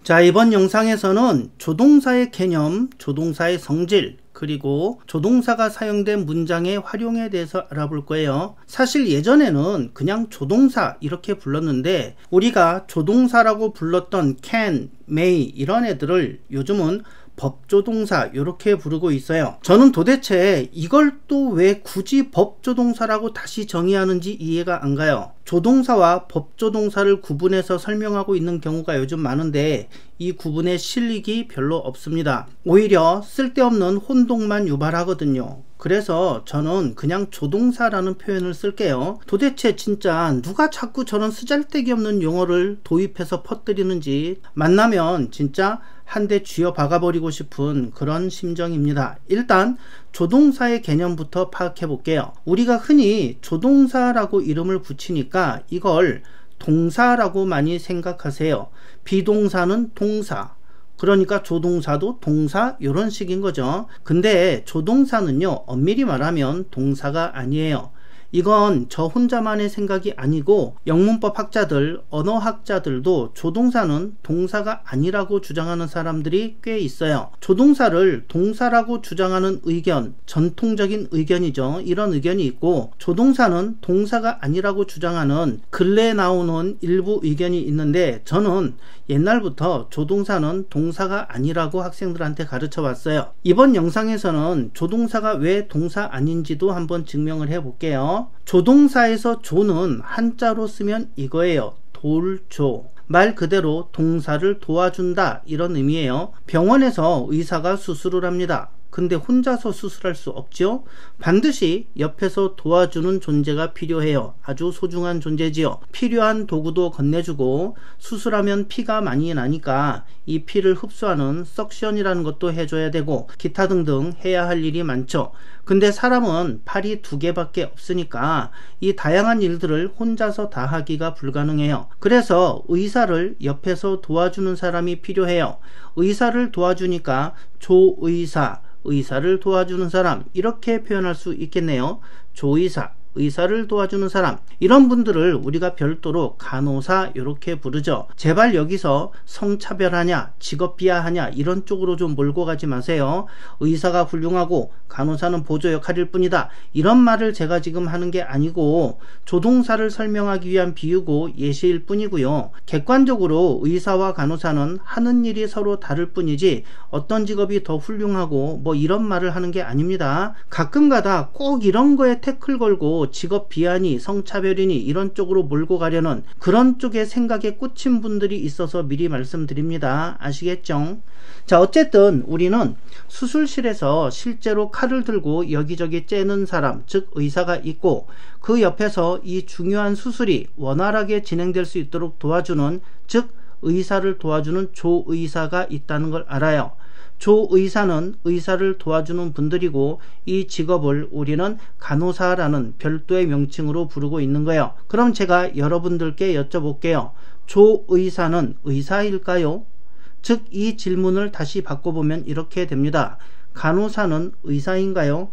자, 이번 영상에서는 조동사의 개념, 조동사의 성질, 그리고 조동사가 사용된 문장의 활용에 대해서 알아볼 거예요. 사실 예전에는 그냥 조동사 이렇게 불렀는데 우리가 조동사라고 불렀던 can, may 이런 애들을 요즘은 법조동사 이렇게 부르고 있어요. 저는 도대체 이걸 또 왜 굳이 법조동사라고 다시 정의하는지 이해가 안 가요. 조동사와 법조동사를 구분해서 설명하고 있는 경우가 요즘 많은데 이 구분의 실익이 별로 없습니다. 오히려 쓸데없는 혼동만 유발하거든요. 그래서 저는 그냥 조동사라는 표현을 쓸게요. 도대체 진짜 누가 자꾸 저런 쓰잘데기 없는 용어를 도입해서 퍼뜨리는지 만나면 진짜 한 대 쥐어 박아버리고 싶은 그런 심정입니다. 일단 조동사의 개념부터 파악해 볼게요. 우리가 흔히 조동사라고 이름을 붙이니까 이걸 동사라고 많이 생각하세요. 비동사는 동사, 그러니까 조동사도 동사 이런 식인 거죠. 근데 조동사는요, 엄밀히 말하면 동사가 아니에요. 이건 저 혼자만의 생각이 아니고 영문법 학자들, 언어학자들도 조동사는 동사가 아니라고 주장하는 사람들이 꽤 있어요. 조동사를 동사라고 주장하는 의견, 전통적인 의견이죠. 이런 의견이 있고 조동사는 동사가 아니라고 주장하는 근래에 나오는 일부 의견이 있는데 저는 옛날부터 조동사는 동사가 아니라고 학생들한테 가르쳐 왔어요. 이번 영상에서는 조동사가 왜 동사 아닌지도 한번 증명을 해 볼게요. 조동사에서 조는 한자로 쓰면 이거예요. 돌조. 말 그대로 동사를 도와준다 이런 의미예요. 병원에서 의사가 수술을 합니다. 근데 혼자서 수술할 수 없죠? 반드시 옆에서 도와주는 존재가 필요해요. 아주 소중한 존재지요. 필요한 도구도 건네주고 수술하면 피가 많이 나니까 이 피를 흡수하는 석션이라는 것도 해줘야 되고 기타 등등 해야 할 일이 많죠. 근데 사람은 팔이 2개밖에 없으니까 이 다양한 일들을 혼자서 다 하기가 불가능해요. 그래서 의사를 옆에서 도와주는 사람이 필요해요. 의사를 도와주니까 조의사, 의사를 도와주는 사람 이렇게 표현할 수 있겠네요. 조의사, 의사를 도와주는 사람, 이런 분들을 우리가 별도로 간호사 이렇게 부르죠. 제발 여기서 성차별하냐 직업비하하냐 이런 쪽으로 좀 몰고 가지 마세요. 의사가 훌륭하고 간호사는 보조 역할일 뿐이다 이런 말을 제가 지금 하는 게 아니고 조동사를 설명하기 위한 비유고 예시일 뿐이고요. 객관적으로 의사와 간호사는 하는 일이 서로 다를 뿐이지 어떤 직업이 더 훌륭하고 뭐 이런 말을 하는 게 아닙니다. 가끔가다 꼭 이런 거에 태클 걸고 직업 비하니 성차별이니 이런 쪽으로 몰고 가려는 그런 쪽의 생각에 꽂힌 분들이 있어서 미리 말씀드립니다. 아시겠죠? 자, 어쨌든 우리는 수술실에서 실제로 칼을 들고 여기저기 째는 사람, 즉 의사가 있고 그 옆에서 이 중요한 수술이 원활하게 진행될 수 있도록 도와주는, 즉 의사를 도와주는 조의사가 있다는 걸 알아요. 조의사는 의사를 도와주는 분들이고 이 직업을 우리는 간호사라는 별도의 명칭으로 부르고 있는 거예요. 그럼 제가 여러분들께 여쭤볼게요. 조의사는 의사일까요? 즉 이 질문을 다시 바꿔보면 이렇게 됩니다. 간호사는 의사인가요?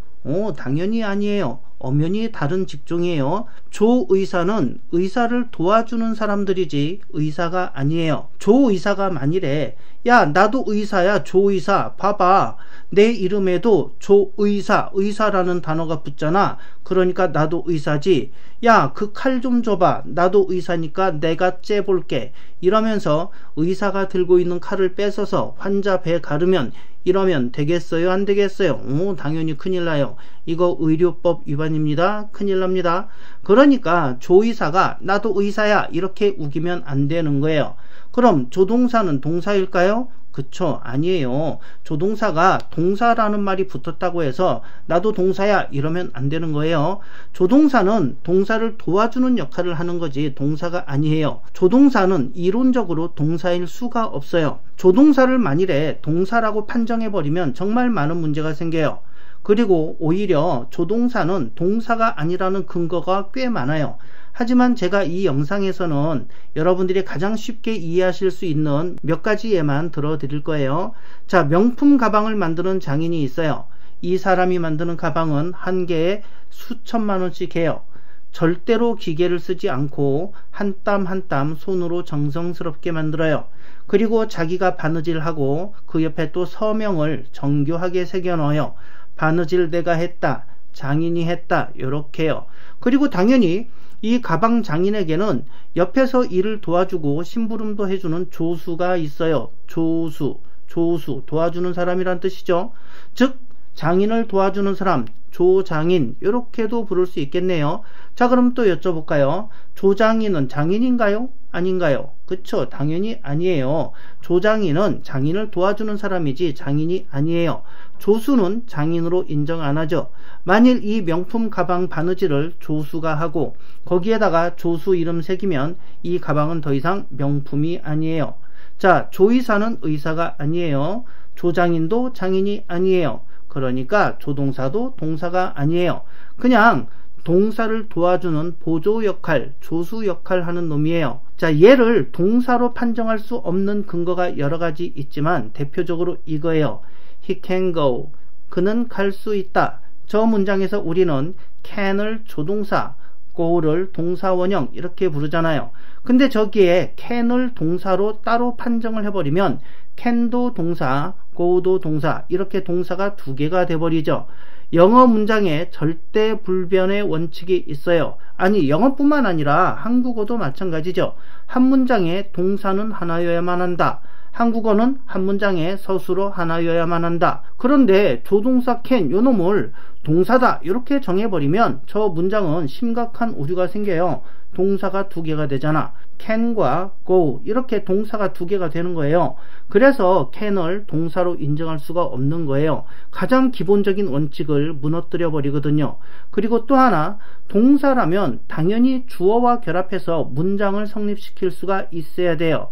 당연히 아니에요. 엄연히 다른 직종이에요. 조의사는 의사를 도와주는 사람들이지 의사가 아니에요. 조의사가 만일에 야 나도 의사야 조의사 봐봐 내 이름에도 조의사 의사라는 단어가 붙잖아. 그러니까 나도 의사지. 야 그 칼 좀 줘봐 나도 의사니까 내가 째볼게 이러면서 의사가 들고 있는 칼을 뺏어서 환자 배 가르면 이러면 되겠어요? 안 되겠어요? 당연히 큰일 나요. 이거 의료법 위반입니다. 큰일 납니다. 그러니까 조의사가 나도 의사야 이렇게 우기면 안 되는 거예요. 그럼 조동사는 동사일까요? 그쵸? 아니에요. 조동사가 동사라는 말이 붙었다고 해서 나도 동사야 이러면 안 되는 거예요. 조동사는 동사를 도와주는 역할을 하는 거지 동사가 아니에요. 조동사는 이론적으로 동사일 수가 없어요. 조동사를 만일에 동사라고 판정해버리면 정말 많은 문제가 생겨요. 그리고 오히려 조동사는 동사가 아니라는 근거가 꽤 많아요. 하지만 제가 이 영상에서는 여러분들이 가장 쉽게 이해하실 수 있는 몇 가지 예만 들어드릴 거예요. 자, 명품 가방을 만드는 장인이 있어요. 이 사람이 만드는 가방은 한 개에 수천만 원씩 해요. 절대로 기계를 쓰지 않고 한 땀 한 땀 손으로 정성스럽게 만들어요. 그리고 자기가 바느질하고 그 옆에 또 서명을 정교하게 새겨 넣어요. 바느질 내가 했다, 장인이 했다, 요렇게요. 그리고 당연히 이 가방 장인에게는 옆에서 일을 도와주고 심부름도 해주는 조수가 있어요. 조수 도와주는 사람이란 뜻이죠. 즉 장인을 도와주는 사람, 조장인, 이렇게도 부를 수 있겠네요. 자, 그럼 또 여쭤볼까요? 조장인은 장인인가요? 아닌가요? 그쵸? 당연히 아니에요. 조장인은 장인을 도와주는 사람이지 장인이 아니에요. 조수는 장인으로 인정 안 하죠. 만일 이 명품 가방 바느질을 조수가 하고 거기에다가 조수 이름 새기면 이 가방은 더 이상 명품이 아니에요. 자, 조의사는 의사가 아니에요. 조장인도 장인이 아니에요. 그러니까 조동사도 동사가 아니에요. 그냥 동사를 도와주는 보조 역할, 조수 역할 하는 놈이에요. 자, 얘를 동사로 판정할 수 없는 근거가 여러 가지 있지만 대표적으로 이거예요. He can go. 그는 갈 수 있다. 저 문장에서 우리는 can을 조동사, go를 동사 원형 이렇게 부르잖아요. 근데 저기에 can을 동사로 따로 판정을 해버리면 can도 동사, go도 동사, 이렇게 동사가 두 개가 돼버리죠. 영어 문장에 절대 불변의 원칙이 있어요. 아니, 영어뿐만 아니라 한국어도 마찬가지죠. 한 문장에 동사는 하나여야만 한다. 한국어는 한 문장에 서술어 하나여야만 한다. 그런데 조동사 can 요놈을 동사다 이렇게 정해버리면 저 문장은 심각한 오류가 생겨요. 동사가 두 개가 되잖아. can과 go 이렇게 동사가 두 개가 되는 거예요. 그래서 can을 동사로 인정할 수가 없는 거예요. 가장 기본적인 원칙을 무너뜨려 버리거든요. 그리고 또 하나, 동사라면 당연히 주어와 결합해서 문장을 성립시킬 수가 있어야 돼요.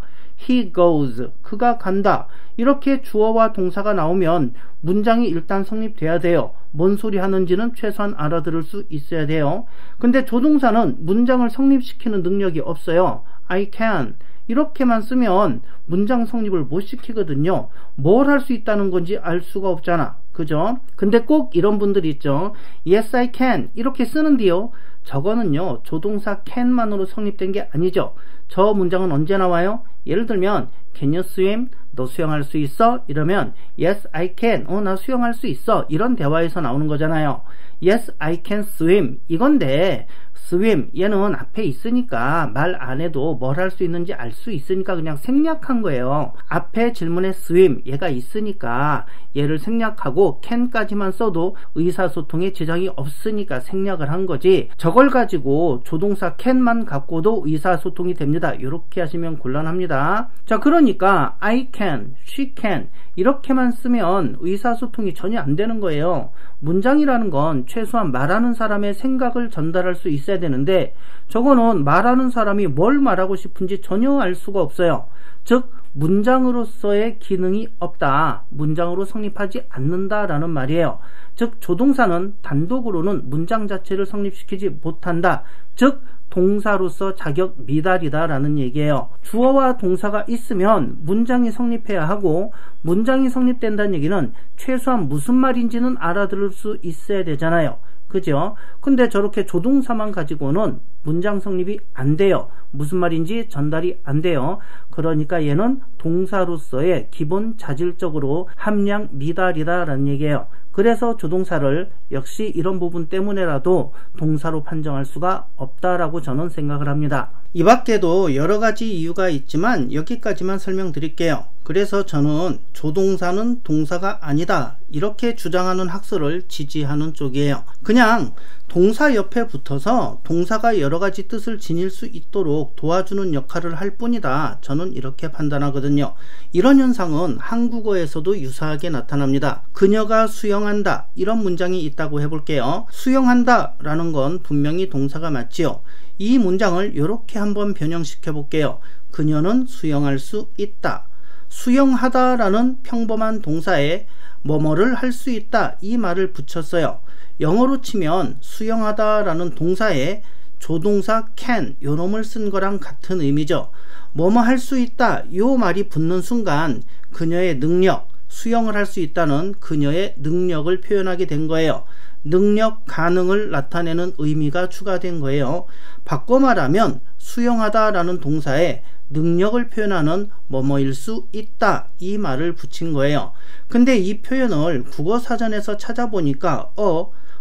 He goes, 그가 간다. 이렇게 주어와 동사가 나오면 문장이 일단 성립돼야 돼요. 뭔 소리 하는지는 최소한 알아들을 수 있어야 돼요. 근데 조동사는 문장을 성립시키는 능력이 없어요. I can 이렇게만 쓰면 문장 성립을 못 시키거든요. 뭘 할 수 있다는 건지 알 수가 없잖아. 그죠? 근데 꼭 이런 분들이 있죠. Yes, I can 이렇게 쓰는데요. 저거는요, 조동사 can만으로 성립된 게 아니죠. 저 문장은 언제 나와요? 예를 들면 Can you swim? 너 수영할 수 있어? 이러면 Yes, I can. 나 수영할 수 있어. 이런 대화에서 나오는 거잖아요. Yes, I can swim. 이건데 swim 얘는 앞에 있으니까 말 안 해도 뭘 할 수 있는지 알 수 있으니까 그냥 생략한 거예요. 앞에 질문에 swim 얘가 있으니까 얘를 생략하고 can까지만 써도 의사소통에 지장이 없으니까 생략을 한 거지, 저걸 가지고 조동사 can만 갖고도 의사소통이 됩니다. 이렇게 하시면 곤란합니다. 자, 그러니까 I can, she can 이렇게만 쓰면 의사소통이 전혀 안 되는 거예요. 문장이라는 건 최소한 말하는 사람의 생각을 전달할 수 있어야 되는데 저거는 말하는 사람이 뭘 말하고 싶은지 전혀 알 수가 없어요. 즉 문장으로서의 기능이 없다, 문장으로 성립하지 않는다라는 말이에요. 즉 조동사는 단독으로는 문장 자체를 성립시키지 못한다. 즉 동사로서 자격 미달이다 라는 얘기예요. 주어와 동사가 있으면 문장이 성립해야 하고, 문장이 성립된다는 얘기는 최소한 무슨 말인지는 알아들을 수 있어야 되잖아요. 그죠? 근데 저렇게 조동사만 가지고는 문장 성립이 안 돼요. 무슨 말인지 전달이 안 돼요. 그러니까 얘는 동사로서의 기본 자질적으로 함량 미달이다 라는 얘기예요. 그래서 조동사를 역시 이런 부분 때문에라도 동사로 판정할 수가 없다라고 저는 생각을 합니다. 이 밖에도 여러 가지 이유가 있지만 여기까지만 설명드릴게요. 그래서 저는 조동사는 동사가 아니다 이렇게 주장하는 학설을 지지하는 쪽이에요. 그냥 동사 옆에 붙어서 동사가 여러 가지 뜻을 지닐 수 있도록 도와주는 역할을 할 뿐이다, 저는 이렇게 판단하거든요. 이런 현상은 한국어에서도 유사하게 나타납니다. 그녀가 수영한다 이런 문장이 있다고 해볼게요. 수영한다 라는 건 분명히 동사가 맞지요. 이 문장을 이렇게 한번 변형시켜 볼게요. 그녀는 수영할 수 있다. 수영하다 라는 평범한 동사에 뭐뭐를 할 수 있다 이 말을 붙였어요. 영어로 치면 수영하다 라는 동사에 조동사 can 요 놈을 쓴 거랑 같은 의미죠. 뭐뭐 할 수 있다 요 말이 붙는 순간 그녀의 능력, 수영을 할 수 있다는 그녀의 능력을 표현하게 된 거예요. 능력, 가능을 나타내는 의미가 추가된 거예요. 바꿔 말하면 수용하다 라는 동사에 능력을 표현하는 뭐뭐일 수 있다 이 말을 붙인 거예요. 근데 이 표현을 국어사전에서 찾아보니까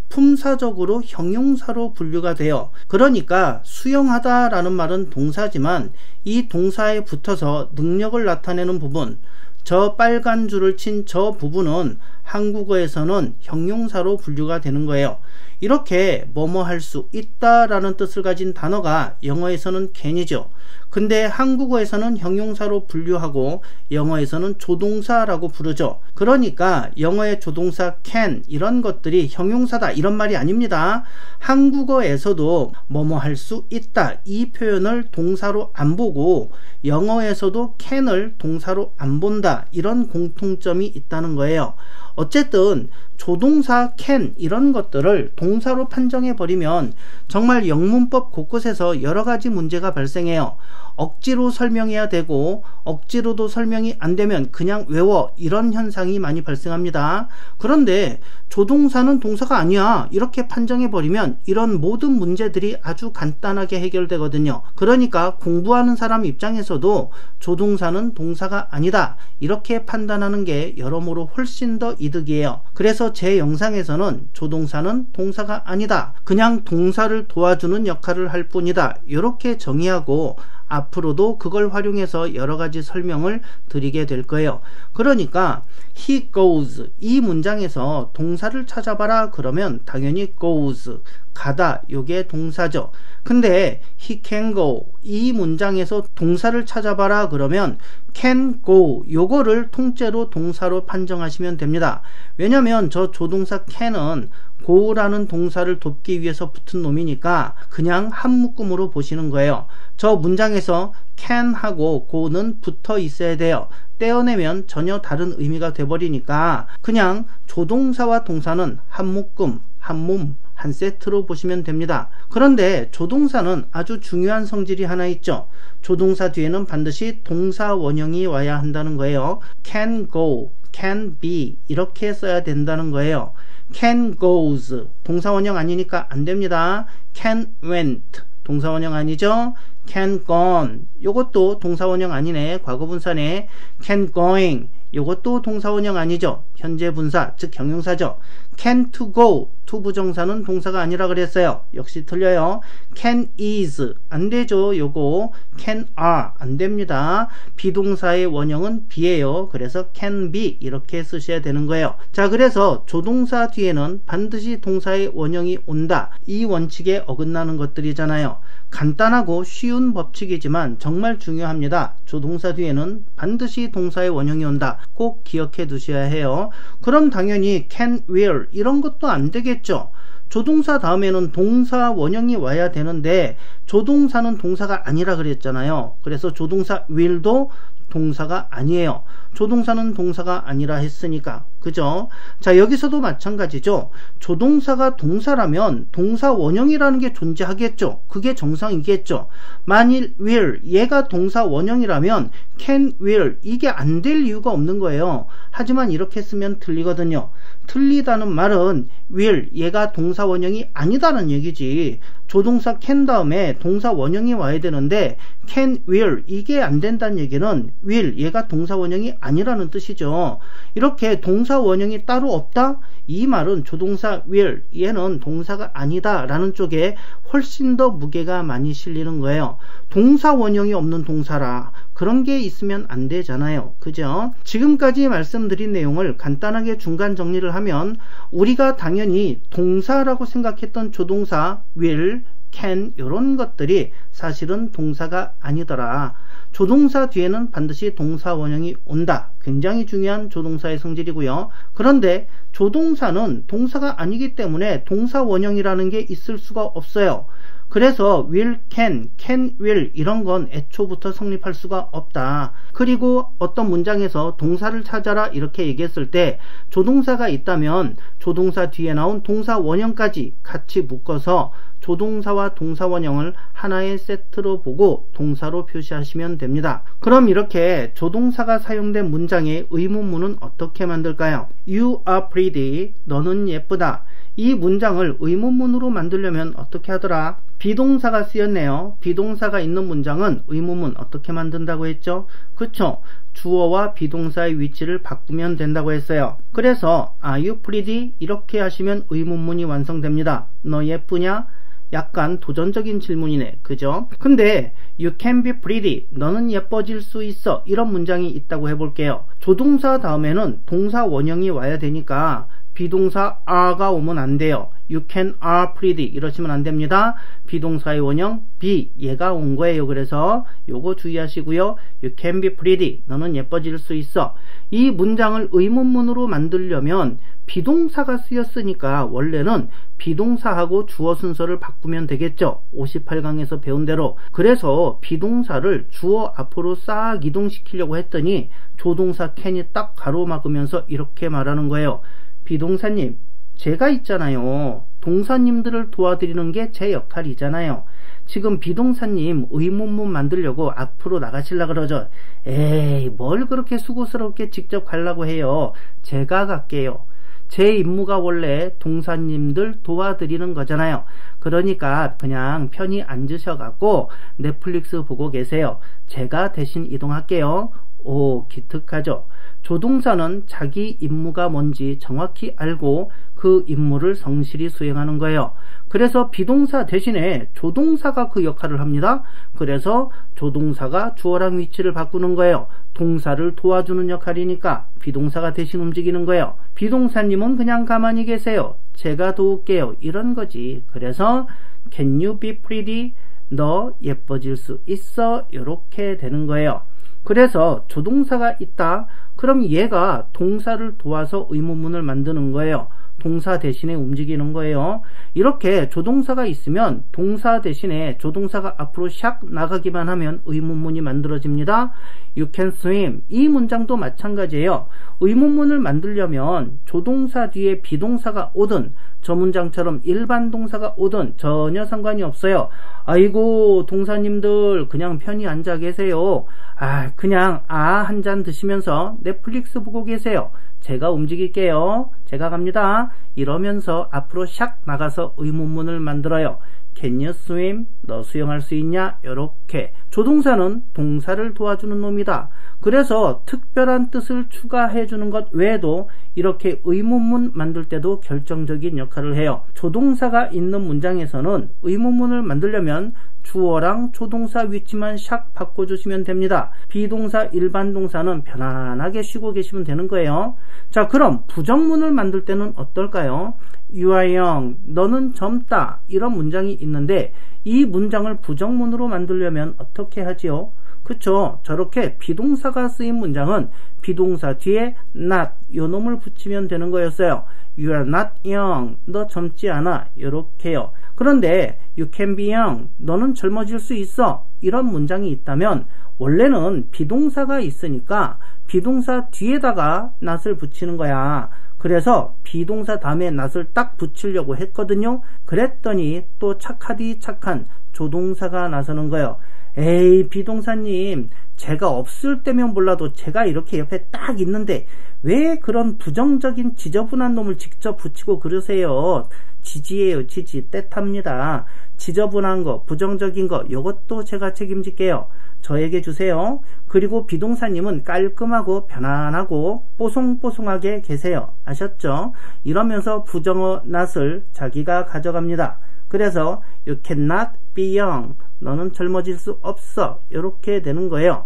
품사적으로 형용사로 분류가 돼요. 그러니까 수용하다 라는 말은 동사지만 이 동사에 붙어서 능력을 나타내는 부분, 저 빨간 줄을 친 저 부분은 한국어에서는 형용사로 분류가 되는 거예요. 이렇게 뭐뭐 할 수 있다 라는 뜻을 가진 단어가 영어에서는 can이죠. 근데 한국어에서는 형용사로 분류하고 영어에서는 조동사라고 부르죠. 그러니까 영어의 조동사 can 이런 것들이 형용사다 이런 말이 아닙니다. 한국어에서도 뭐뭐 할 수 있다 이 표현을 동사로 안 보고 영어에서도 can을 동사로 안 본다 이런 공통점이 있다는 거예요. 어쨌든 조동사 can 이런 것들을 동사로 판정해 버리면 정말 영문법 곳곳에서 여러가지 문제가 발생해요. 억지로 설명해야 되고 억지로도 설명이 안 되면 그냥 외워 이런 현상이 많이 발생합니다. 그런데 조동사는 동사가 아니야 이렇게 판정해 버리면 이런 모든 문제들이 아주 간단하게 해결되거든요. 그러니까 공부하는 사람 입장에서도 조동사는 동사가 아니다 이렇게 판단하는 게 여러모로 훨씬 더 이득이에요. 그래서 제 영상에서는 조동사는 동사가 아니다 그냥 동사를 도와주는 역할을 할 뿐이다 이렇게 정의하고 앞으로도 그걸 활용해서 여러가지 설명을 드리게 될 거예요. 그러니까 he goes 이 문장에서 동사를 찾아봐라 그러면 당연히 goes 가다 요게 동사죠. 근데 he can go 이 문장에서 동사를 찾아봐라 그러면 can go 요거를 통째로 동사로 판정하시면 됩니다. 왜냐면 저 조동사 can은 go라는 동사를 돕기 위해서 붙은 놈이니까 그냥 한 묶음으로 보시는 거예요. 저 문장에서 can 하고 go는 붙어 있어야 돼요. 떼어내면 전혀 다른 의미가 돼버리니까 그냥 조동사와 동사는 한 묶음, 한 몸, 한 세트로 보시면 됩니다. 그런데 조동사는 아주 중요한 성질이 하나 있죠. 조동사 뒤에는 반드시 동사 원형이 와야 한다는 거예요. can go, can be 이렇게 써야 된다는 거예요. can goes 동사 원형 아니니까 안 됩니다. can went 동사 원형 아니죠. can gone 요것도 동사 원형 아니네. 과거분사네. can going 요것도 동사 원형 아니죠. 현재 분사 즉 형용사죠. can to go to 부정사는 동사가 아니라 그랬어요. 역시 틀려요. can is 안 되죠. 요거 can are 안 됩니다. 비동사의 원형은 be예요. 그래서 can be 이렇게 쓰셔야 되는 거예요. 자, 그래서 조동사 뒤에는 반드시 동사의 원형이 온다. 이 원칙에 어긋나는 것들이잖아요. 간단하고 쉬운 법칙이지만 정말 중요합니다. 조동사 뒤에는 반드시 동사의 원형이 온다. 꼭 기억해 두셔야 해요. 그럼 당연히 can, will 이런 것도 안 되겠죠. 조동사 다음에는 동사 원형이 와야 되는데 조동사는 동사가 아니라 그랬잖아요. 그래서 조동사 will도 동사가 아니에요. 조동사는 동사가 아니라 했으니까. 그죠? 자, 여기서도 마찬가지죠. 조동사가 동사라면 동사 원형이라는 게 존재하겠죠. 그게 정상이겠죠. 만일 will 얘가 동사 원형이라면 can, will 이게 안 될 이유가 없는 거예요. 하지만 이렇게 쓰면 틀리거든요. 틀리다는 말은 will 얘가 동사 원형이 아니다는 얘기지. 조동사 can 다음에 동사 원형이 와야 되는데 can, will 이게 안 된다는 얘기는 will 얘가 동사 원형이 아니라는 뜻이죠. 이렇게 동사 원형이 따로 없다? 이 말은 조동사 will 얘는 동사가 아니다 라는 쪽에 훨씬 더 무게가 많이 실리는 거예요. 동사 원형이 없는 동사라 그런 게 있으면 안 되잖아요. 그죠? 지금까지 말씀드린 내용을 간단하게 중간 정리를 하면 우리가 당연히 동사라고 생각했던 조동사 will, can 이런 것들이 사실은 동사가 아니더라. 조동사 뒤에는 반드시 동사 원형이 온다. 굉장히 중요한 조동사의 성질이고요. 그런데 조동사는 동사가 아니기 때문에 동사 원형이라는 게 있을 수가 없어요. 그래서 will, can, will 이런 건 애초부터 성립할 수가 없다. 그리고 어떤 문장에서 동사를 찾아라 이렇게 얘기했을 때 조동사가 있다면 조동사 뒤에 나온 동사 원형까지 같이 묶어서 조동사와 동사 원형을 하나의 세트로 보고 동사로 표시하시면 됩니다. 그럼 이렇게 조동사가 사용된 문장의 의문문은 어떻게 만들까요? You are pretty. 너는 예쁘다. 이 문장을 의문문으로 만들려면 어떻게 하더라? 비동사가 쓰였네요. 비동사가 있는 문장은 의문문 어떻게 만든다고 했죠? 그쵸? 주어와 비동사의 위치를 바꾸면 된다고 했어요. 그래서 Are you pretty? 이렇게 하시면 의문문이 완성됩니다. 너 예쁘냐? 약간 도전적인 질문이네. 그죠? 근데 You can be pretty. 너는 예뻐질 수 있어. 이런 문장이 있다고 해볼게요. 조동사 다음에는 동사 원형이 와야 되니까 비동사 are가 오면 안 돼요. You can are pretty 이러시면 안 됩니다. 비동사의 원형 be 얘가 온 거예요. 그래서 요거 주의하시고요. You can be pretty. 너는 예뻐질 수 있어. 이 문장을 의문문으로 만들려면 비동사가 쓰였으니까 원래는 비동사하고 주어 순서를 바꾸면 되겠죠. 58강에서 배운 대로. 그래서 비동사를 주어 앞으로 싹 이동시키려고 했더니 조동사 can이 딱 가로막으면서 이렇게 말하는 거예요. 비동사님, 제가 있잖아요. 동사님들을 도와드리는 게 제 역할이잖아요. 지금 비동사님 의문문 만들려고 앞으로 나가시려 그러죠. 에이, 뭘 그렇게 수고스럽게 직접 가려고 해요. 제가 갈게요. 제 임무가 원래 동사님들 도와드리는 거잖아요. 그러니까 그냥 편히 앉으셔갖고 넷플릭스 보고 계세요. 제가 대신 이동할게요. 오, 기특하죠. 조동사는 자기 임무가 뭔지 정확히 알고 그 임무를 성실히 수행하는 거예요. 그래서 비동사 대신에 조동사가 그 역할을 합니다. 그래서 조동사가 주어랑 위치를 바꾸는 거예요. 동사를 도와주는 역할이니까 비동사가 대신 움직이는 거예요. 비동사님은 그냥 가만히 계세요. 제가 도울게요. 이런 거지. 그래서 Can you be pretty? 너 예뻐질 수 있어? 이렇게 되는 거예요. 그래서 조동사가 있다. 그럼 얘가 동사를 도와서 의문문을 만드는 거예요. 동사 대신에 움직이는 거예요. 이렇게 조동사가 있으면 동사 대신에 조동사가 앞으로 샥 나가기만 하면 의문문이 만들어집니다. You can swim. 이 문장도 마찬가지예요. 의문문을 만들려면 조동사 뒤에 비동사가 오든 저 문장처럼 일반 동사가 오든 전혀 상관이 없어요. 아이고 동사님들 그냥 편히 앉아 계세요. 그냥 한 잔 드시면서 넷플릭스 보고 계세요. 제가 움직일게요. 제가 갑니다. 이러면서 앞으로 샥 나가서 의문문을 만들어요. Can you swim? 너 수영할 수 있냐? 이렇게. 조동사는 동사를 도와주는 놈이다. 그래서 특별한 뜻을 추가해 주는 것 외에도 이렇게 의문문 만들 때도 결정적인 역할을 해요. 조동사가 있는 문장에서는 의문문을 만들려면 주어랑 조동사 위치만 샥 바꿔주시면 됩니다. 비동사 일반 동사는 편안하게 쉬고 계시면 되는 거예요. 자, 그럼 부정문을 만들 때는 어떨까요? You are young. 너는 젊다. 이런 문장이 있는데 이 문장을 부정문으로 만들려면 어떻게 하지요? 그쵸? 저렇게 비동사가 쓰인 문장은 비동사 뒤에 not 요 놈을 붙이면 되는 거였어요. You are not young. 너 젊지 않아. 요렇게요. 그런데 you can be young. 너는 젊어질 수 있어. 이런 문장이 있다면 원래는 비동사가 있으니까 비동사 뒤에다가 not을 붙이는 거야. 그래서 비동사 다음에 not을 딱 붙이려고 했거든요. 그랬더니 또 착하디 착한 조동사가 나서는 거예요. 에이 비동사님, 제가 없을 때면 몰라도 제가 이렇게 옆에 딱 있는데 왜 그런 부정적인 지저분한 놈을 직접 붙이고 그러세요? 지지예요. 지지. 떼탑니다. 지저분한 거, 부정적인 거 요것도 제가 책임질게요. 저에게 주세요. 그리고 비동사님은 깔끔하고 편안하고 뽀송뽀송하게 계세요. 아셨죠? 이러면서 부정어 not을 자기가 가져갑니다. 그래서 You cannot be young. 너는 젊어질 수 없어. 이렇게 되는 거예요.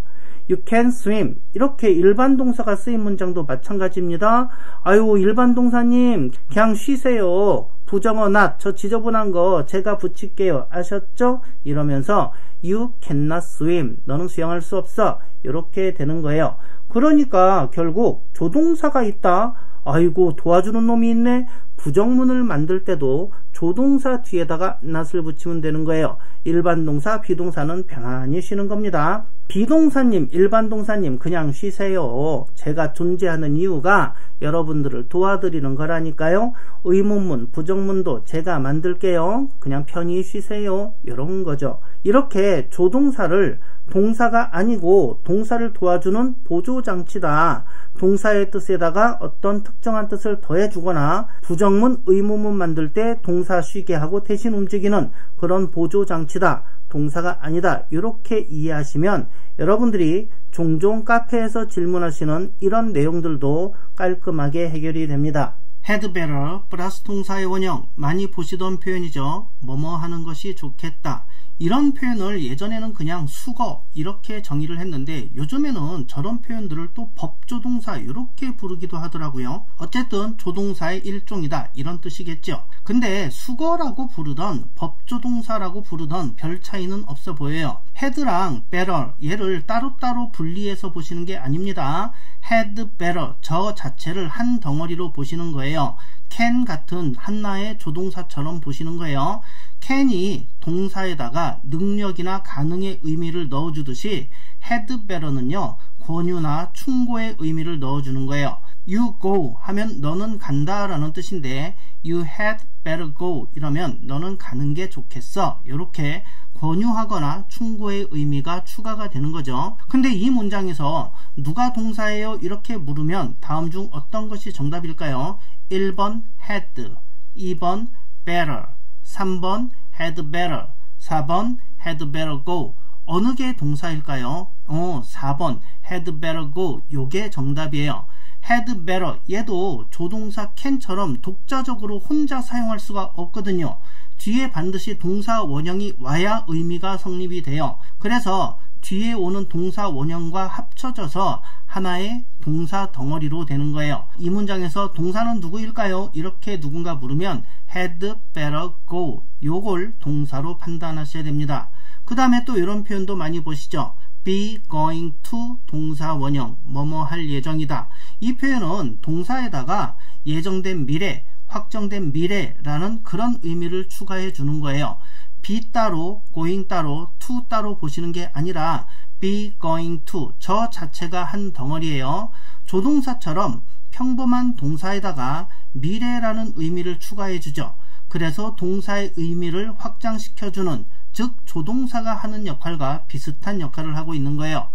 You can swim. 이렇게 일반 동사가 쓰인 문장도 마찬가지입니다. 아유 일반 동사님 그냥 쉬세요. 부정어 not 저 지저분한 거 제가 붙일게요. 아셨죠? 이러면서 You cannot swim. 너는 수영할 수 없어. 이렇게 되는 거예요. 그러니까 결국 조동사가 있다. 아이고 도와주는 놈이 있네. 부정문을 만들 때도 조동사 뒤에다가 not을 붙이면 되는 거예요. 일반 동사, 비동사는 편안히 쉬는 겁니다. 비동사님, 일반 동사님 그냥 쉬세요. 제가 존재하는 이유가 여러분들을 도와드리는 거라니까요. 의문문, 부정문도 제가 만들게요. 그냥 편히 쉬세요. 이런 거죠. 이렇게 조동사를 동사가 아니고 동사를 도와주는 보조장치다. 동사의 뜻에다가 어떤 특정한 뜻을 더해주거나 부정문, 의문문 만들 때 동사 쉬게 하고 대신 움직이는 그런 보조장치다. 동사가 아니다. 이렇게 이해하시면 여러분들이 종종 카페에서 질문하시는 이런 내용들도 깔끔하게 해결이 됩니다. had better 플러스 동사의 원형, 많이 보시던 표현이죠. 뭐뭐 하는 것이 좋겠다. 이런 표현을 예전에는 그냥 수거 이렇게 정의를 했는데 요즘에는 저런 표현들을 또 법조동사 이렇게 부르기도 하더라고요. 어쨌든 조동사의 일종이다 이런 뜻이겠죠. 근데 수거라고 부르던 법조동사라고 부르던 별 차이는 없어 보여요. had랑 better 얘를 따로따로 분리해서 보시는 게 아닙니다. had better 저 자체를 한 덩어리로 보시는 거예요. can 같은 한나의 조동사처럼 보시는 거예요. can이 동사에다가 능력이나 가능의 의미를 넣어주듯이 had better는요 권유나 충고의 의미를 넣어주는 거예요. you go 하면 너는 간다 라는 뜻인데 you had better go 이러면 너는 가는 게 좋겠어 이렇게 권유하거나 충고의 의미가 추가가 되는 거죠. 근데 이 문장에서 누가 동사예요? 이렇게 물으면 다음 중 어떤 것이 정답일까요? 1번 had, 2번 better, 3번 had better, 4번 had better go. 어느 게 동사일까요? 4번 had better go 요게 정답이에요. had better 얘도 조동사 can처럼 독자적으로 혼자 사용할 수가 없거든요. 뒤에 반드시 동사 원형이 와야 의미가 성립이 돼요. 그래서 뒤에 오는 동사 원형과 합쳐져서 하나의 동사 덩어리로 되는 거예요. 이 문장에서 동사는 누구일까요? 이렇게 누군가 물으면 had better go 요걸 동사로 판단하셔야 됩니다. 그 다음에 또 이런 표현도 많이 보시죠. be going to 동사 원형 뭐뭐 할 예정이다. 이 표현은 동사에다가 예정된 미래 확정된 미래라는 그런 의미를 추가해 주는 거예요. be 따로 going 따로 to 따로 보시는 게 아니라 be going to 저 자체가 한 덩어리예요. 조동사처럼 평범한 동사에다가 미래라는 의미를 추가해 주죠. 그래서 동사의 의미를 확장시켜주는 즉 조동사가 하는 역할과 비슷한 역할을 하고 있는 거예요.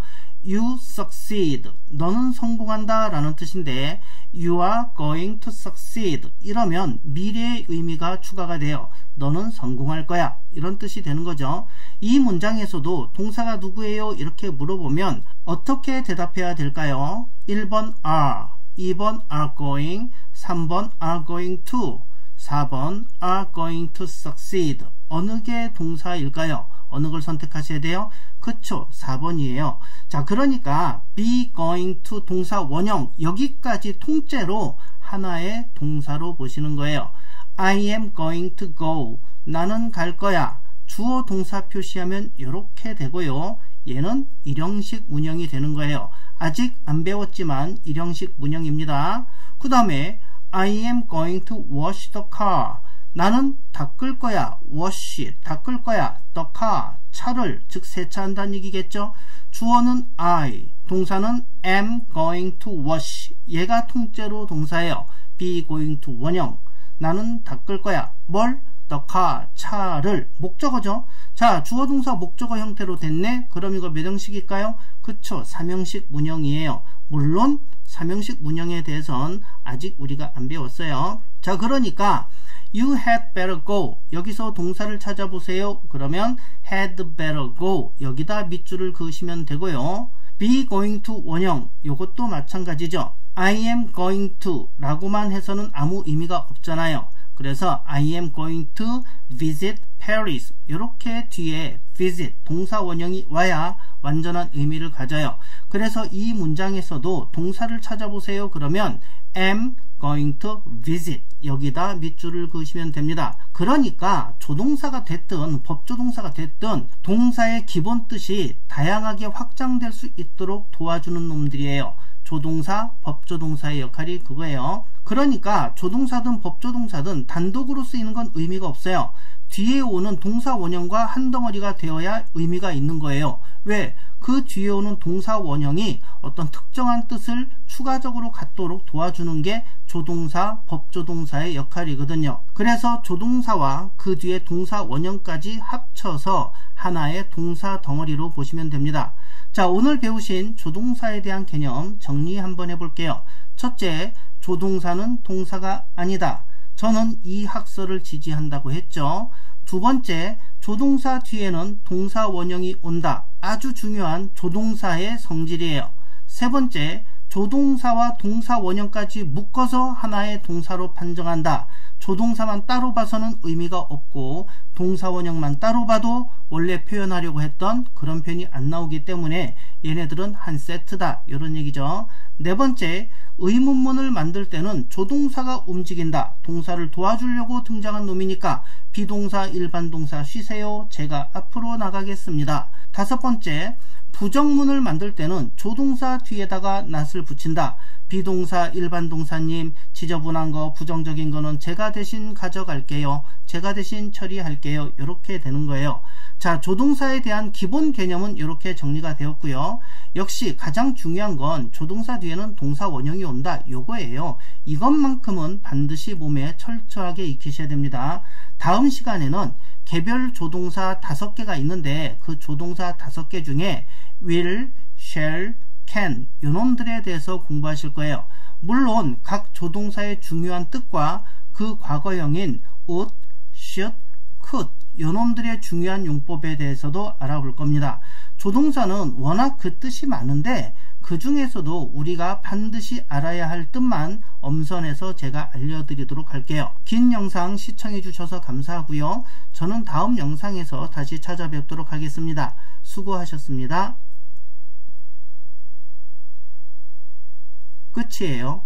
You succeed 너는 성공한다 라는 뜻인데 You are going to succeed 이러면 미래의 의미가 추가가 돼요. 너는 성공할 거야 이런 뜻이 되는 거죠. 이 문장에서도 동사가 누구예요? 이렇게 물어보면 어떻게 대답해야 될까요? 1번 are, 2번 are going, 3번 are going to, 4번 are going to succeed 어느 게 동사일까요? 어느 걸 선택하셔야 돼요? 그쵸 4번이에요. 자 그러니까 be going to 동사 원형 여기까지 통째로 하나의 동사로 보시는 거예요. I am going to go 나는 갈 거야. 주어 동사 표시하면 이렇게 되고요. 얘는 일형식 문형이 되는 거예요. 아직 안 배웠지만 일형식 문형입니다. 그 다음에 I am going to wash the car 나는 닦을 거야. wash 닦을 거야. the car 차를 즉 세차한다는 얘기겠죠. 주어는 I 동사는 am going to wash 얘가 통째로 동사예요. be going to 원형 나는 닦을 거야. 뭘? the car 차를 목적어죠. 자 주어 동사 목적어 형태로 됐네. 그럼 이거 몇 형식일까요? 그쵸 3형식 문형이에요. 물론 3형식 문형에 대해선 아직 우리가 안 배웠어요. 자 그러니까 You had better go 여기서 동사를 찾아보세요. 그러면 had better go 여기다 밑줄을 그으시면 되고요. be going to 원형 요것도 마찬가지죠. I am going to 라고만 해서는 아무 의미가 없잖아요. 그래서 I am going to visit Paris 이렇게 뒤에 visit 동사 원형이 와야 완전한 의미를 가져요. 그래서 이 문장에서도 동사를 찾아보세요. 그러면 am going to visit 여기다 밑줄을 그으시면 됩니다. 그러니까 조동사가 됐든 법조동사가 됐든 동사의 기본 뜻이 다양하게 확장될 수 있도록 도와주는 놈들이에요. 조동사, 법조동사의 역할이 그거예요. 그러니까 조동사든 법조동사든 단독으로 쓰이는 건 의미가 없어요. 뒤에 오는 동사 원형과 한 덩어리가 되어야 의미가 있는 거예요. 왜? 그 뒤에 오는 동사 원형이 어떤 특정한 뜻을 추가적으로 갖도록 도와주는 게 조동사, 법조동사의 역할이거든요. 그래서 조동사와 그 뒤에 동사 원형까지 합쳐서 하나의 동사 덩어리로 보시면 됩니다. 자, 오늘 배우신 조동사에 대한 개념 정리 한번 해볼게요. 첫째, 조동사는 동사가 아니다. 저는 이 학설을 지지한다고 했죠. 두 번째, 조동사 뒤에는 동사 원형이 온다. 아주 중요한 조동사의 성질이에요. 세 번째, 조동사와 동사 원형까지 묶어서 하나의 동사로 판정한다. 조동사만 따로 봐서는 의미가 없고 동사 원형만 따로 봐도 원래 표현하려고 했던 그런 표현이 안 나오기 때문에 얘네들은 한 세트다, 이런 얘기죠. 네 번째, 의문문을 만들 때는 조동사가 움직인다. 동사를 도와주려고 등장한 놈이니까 비동사, 일반동사 쉬세요. 제가 앞으로 나가겠습니다. 다섯 번째, 부정문을 만들 때는 조동사 뒤에다가 낫을 붙인다. 비동사, 일반동사님 지저분한 거, 부정적인 거는 제가 대신 가져갈게요. 제가 대신 처리할게요. 이렇게 되는 거예요. 자, 조동사에 대한 기본 개념은 이렇게 정리가 되었고요. 역시 가장 중요한 건 조동사 뒤에는 동사 원형이 온다, 요거예요. 이것만큼은 반드시 몸에 철저하게 익히셔야 됩니다. 다음 시간에는 개별 조동사 5개가 있는데 그 조동사 5개 중에 will, shall, can 요놈들에 대해서 공부하실 거예요. 물론 각 조동사의 중요한 뜻과 그 과거형인 would, should, could 요놈들의 중요한 용법에 대해서도 알아볼 겁니다. 조동사는 워낙 그 뜻이 많은데 그 중에서도 우리가 반드시 알아야 할 뜻만 엄선해서 제가 알려드리도록 할게요. 긴 영상 시청해 주셔서 감사하고요. 저는 다음 영상에서 다시 찾아뵙도록 하겠습니다. 수고하셨습니다. 끝이에요.